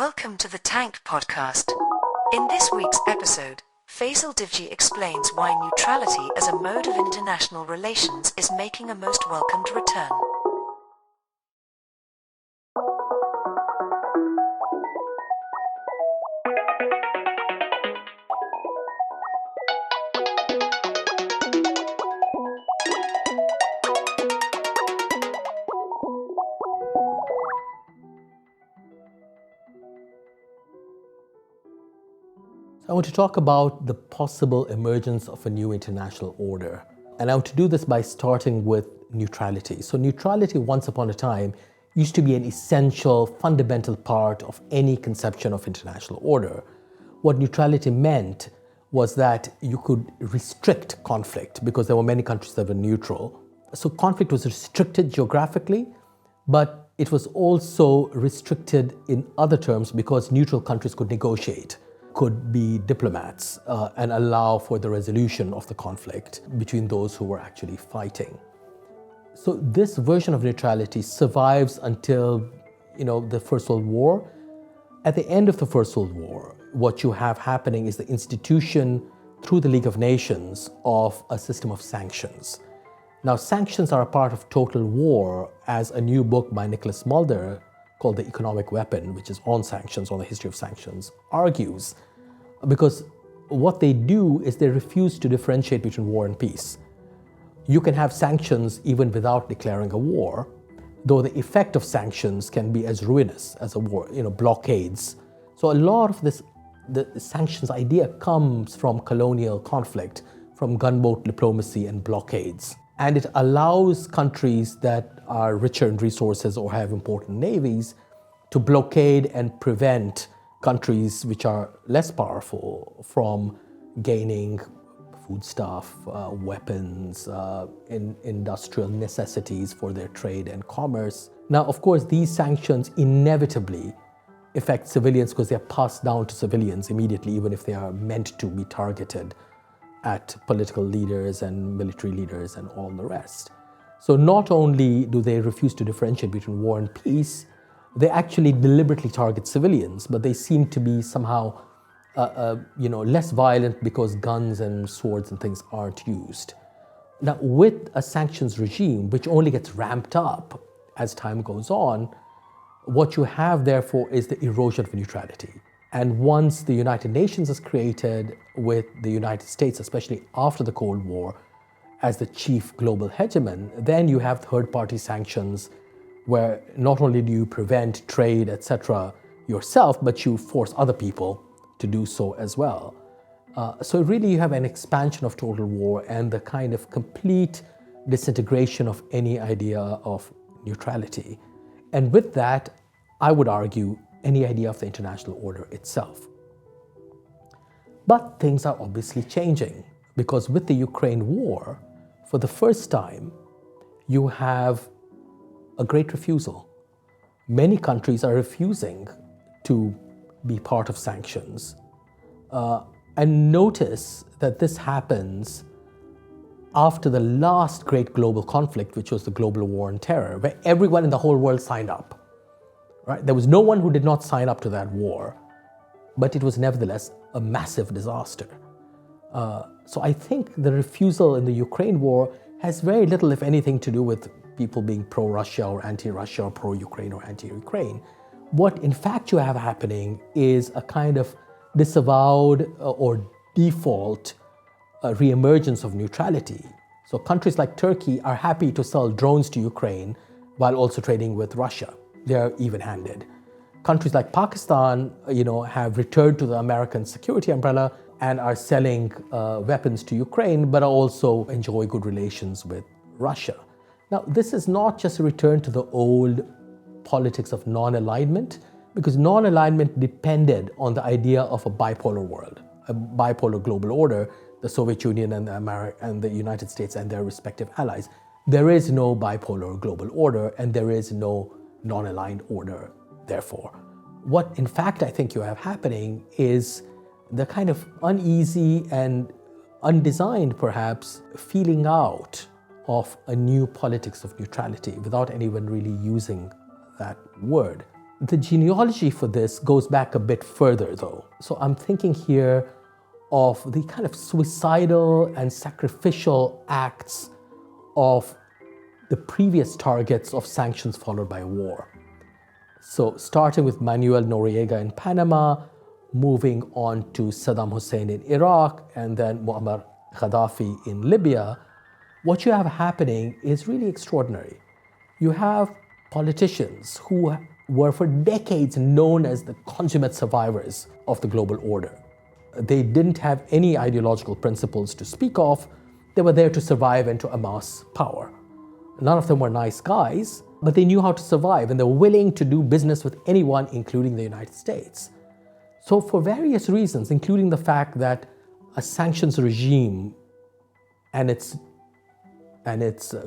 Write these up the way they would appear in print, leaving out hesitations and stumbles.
Welcome to the Tank Podcast. In this week's episode, Faisal Devji explains why neutrality as a mode of international relations is making a most welcomed return. I want to talk about the possible emergence of a new international order. And I want to do this by starting with neutrality. So neutrality, once upon a time, used to be an essential, fundamental part of any conception of international order. What neutrality meant was that you could restrict conflict because there were many countries that were neutral. So conflict was restricted geographically, but it was also restricted in other terms because neutral countries could negotiate, could be diplomats, and allow for the resolution of the conflict between those who were actually fighting. So this version of neutrality survives until, the First World War. At the end of the First World War, what you have happening is the institution through the League of Nations of a system of sanctions. Now, sanctions are a part of total war, as a new book by Nicholas Mulder called The Economic Weapon, which is on sanctions, on the history of sanctions, argues, because what they do is they refuse to differentiate between war and peace. You can have sanctions even without declaring a war, though the effect of sanctions can be as ruinous as a war, blockades. So a lot of the sanctions idea comes from colonial conflict, from gunboat diplomacy and blockades. And it allows countries that are richer in resources or have important navies to blockade and prevent countries which are less powerful from gaining foodstuff, weapons, industrial necessities for their trade and commerce. Now, of course, these sanctions inevitably affect civilians because they're passed down to civilians immediately, even if they are meant to be targeted at political leaders and military leaders and all the rest. So not only do they refuse to differentiate between war and peace, they actually deliberately target civilians, but they seem to be somehow less violent because guns and swords and things aren't used. Now, with a sanctions regime, which only gets ramped up as time goes on, what you have, therefore, is the erosion of neutrality. And once the United Nations is created with the United States, especially after the Cold War, as the chief global hegemon, then you have third-party sanctions where not only do you prevent trade, etc. yourself, but you force other people to do so as well. So really you have an expansion of total war and the kind of complete disintegration of any idea of neutrality. And with that, I would argue, any idea of the international order itself. But things are obviously changing because with the Ukraine war, for the first time, you have a great refusal. Many countries are refusing to be part of sanctions. And notice that this happens after the last great global conflict, which was the global war on terror, where everyone in the whole world signed up. Right? There was no one who did not sign up to that war, but it was nevertheless a massive disaster. So I think the refusal in the Ukraine war has very little, if anything, to do with people being pro-Russia or anti-Russia or pro-Ukraine or anti-Ukraine. What in fact you have happening is a kind of disavowed or default re-emergence of neutrality. So countries like Turkey are happy to sell drones to Ukraine while also trading with Russia. They're even-handed. Countries like Pakistan, have returned to the American security umbrella and are selling weapons to Ukraine, but also enjoy good relations with Russia. Now, this is not just a return to the old politics of non-alignment, because non-alignment depended on the idea of a bipolar world, a bipolar global order, the Soviet Union and the United States and their respective allies. There is no bipolar global order, and there is no non-aligned order, therefore. What, in fact, I think you have happening is the kind of uneasy and undesigned, perhaps, feeling out of a new politics of neutrality without anyone really using that word. The genealogy for this goes back a bit further, though. So I'm thinking here of the kind of suicidal and sacrificial acts of the previous targets of sanctions followed by war. So starting with Manuel Noriega in Panama, moving on to Saddam Hussein in Iraq, and then Muammar Gaddafi in Libya, what you have happening is really extraordinary. You have politicians who were for decades known as the consummate survivors of the global order. They didn't have any ideological principles to speak of. They were there to survive and to amass power. None of them were nice guys, but they knew how to survive, and they were willing to do business with anyone, including the United States. So for various reasons, including the fact that a sanctions regime and its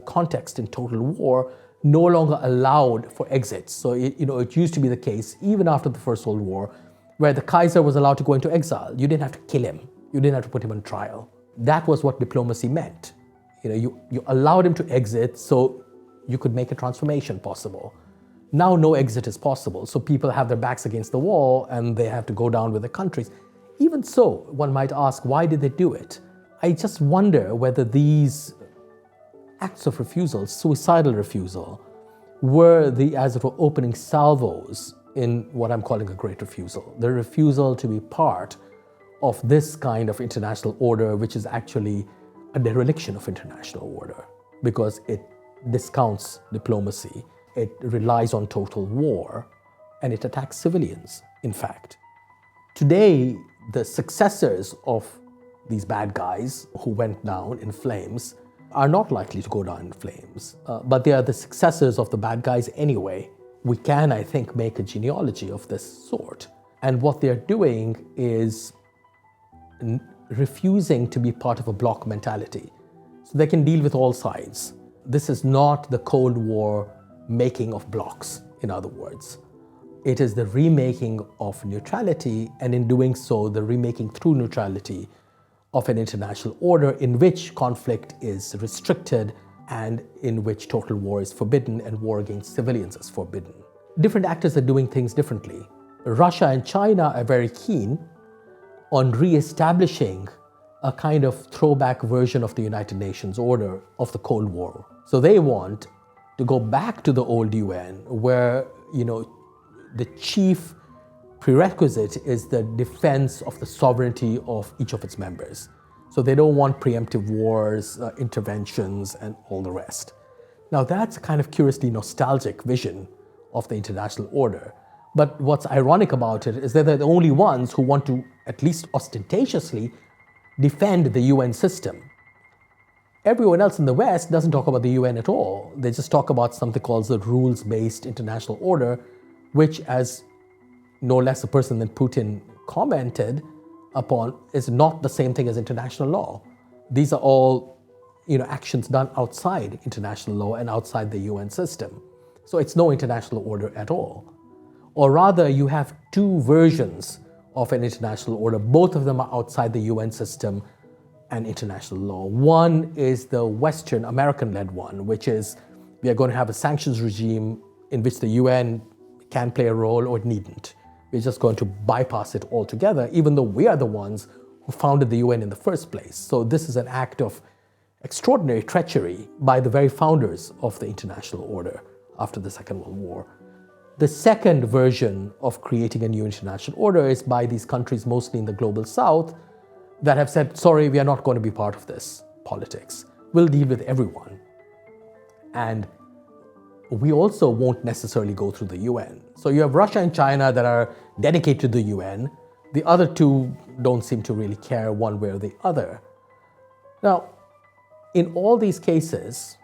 context in total war no longer allowed for exits. So it used to be the case, even after the First World War, where the Kaiser was allowed to go into exile. You didn't have to kill him. You didn't have to put him on trial. That was what diplomacy meant. You allowed him to exit so you could make a transformation possible. Now no exit is possible, so people have their backs against the wall and they have to go down with their countries. Even so, one might ask, why did they do it? I just wonder whether these acts of refusal, suicidal refusal, were the, as it were, opening salvos in what I'm calling a great refusal. The refusal to be part of this kind of international order, which is actually a dereliction of international order, because it discounts diplomacy, it relies on total war, and it attacks civilians, in fact. Today, the successors of these bad guys who went down in flames are not likely to go down in flames, but they are the successors of the bad guys anyway. We can, I think, make a genealogy of this sort. And what they're doing is refusing to be part of a bloc mentality. So they can deal with all sides. This is not the Cold War making of blocs, in other words. It is the remaking of neutrality, and in doing so, the remaking through neutrality of an international order in which conflict is restricted and in which total war is forbidden and war against civilians is forbidden. Different actors are doing things differently. Russia and China are very keen on re-establishing a kind of throwback version of the United Nations order of the Cold War. So they want to go back to the old UN where, the chief prerequisite is the defense of the sovereignty of each of its members. So they don't want preemptive wars, interventions, and all the rest. Now that's a kind of curiously nostalgic vision of the international order. But what's ironic about it is that they're the only ones who want to, at least ostentatiously, defend the UN system. Everyone else in the West doesn't talk about the UN at all. They just talk about something called the rules-based international order, which, as no less a person than Putin commented upon, is not the same thing as international law. These are all, actions done outside international law and outside the UN system. So it's no international order at all. Or rather, you have two versions of an international order. Both of them are outside the UN system and international law. One is the Western American-led one, which is we are going to have a sanctions regime in which the UN can play a role or it needn't. We're just going to bypass it altogether, even though we are the ones who founded the UN in the first place. So this is an act of extraordinary treachery by the very founders of the international order after the Second World War. The second version of creating a new international order is by these countries, mostly in the global south, that have said, sorry, we are not going to be part of this politics. We'll deal with everyone. And we also won't necessarily go through the UN. So you have Russia and China that are dedicated to the UN. The other two don't seem to really care one way or the other. Now, in all these cases,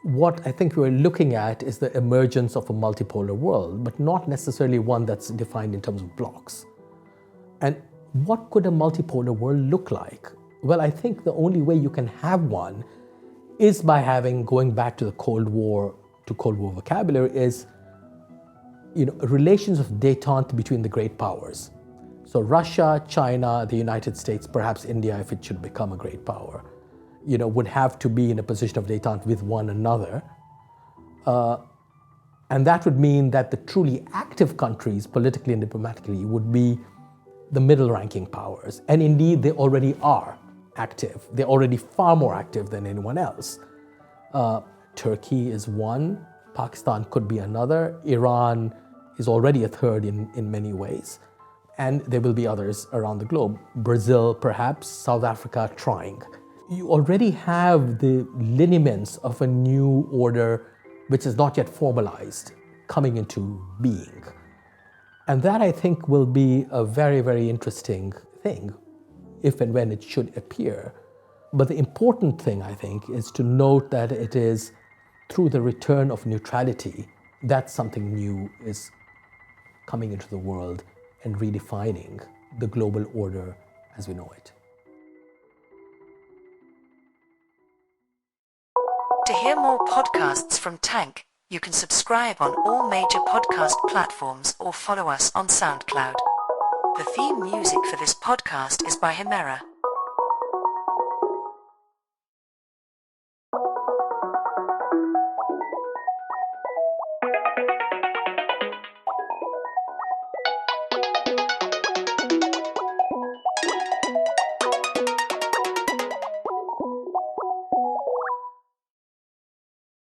what I think we're looking at is the emergence of a multipolar world, but not necessarily one that's defined in terms of blocks. And what could a multipolar world look like? Well, I think the only way you can have one is by going back to the Cold War vocabulary, is relations of détente between the great powers. So Russia, China, the United States, perhaps India, if it should become a great power, would have to be in a position of détente with one another. And that would mean that the truly active countries, politically and diplomatically, would be the middle-ranking powers. And indeed, they already are active. They're already far more active than anyone else. Turkey is one, Pakistan could be another, Iran is already a third in many ways, and there will be others around the globe. Brazil, perhaps, South Africa trying. You already have the lineaments of a new order which is not yet formalized coming into being. And that, I think, will be a very, very interesting thing if and when it should appear. But the important thing, I think, is to note that it is through the return of neutrality that something new is coming into the world and redefining the global order as we know it. To hear more podcasts from Tank, you can subscribe on all major podcast platforms or follow us on SoundCloud. The theme music for this podcast is by Himera.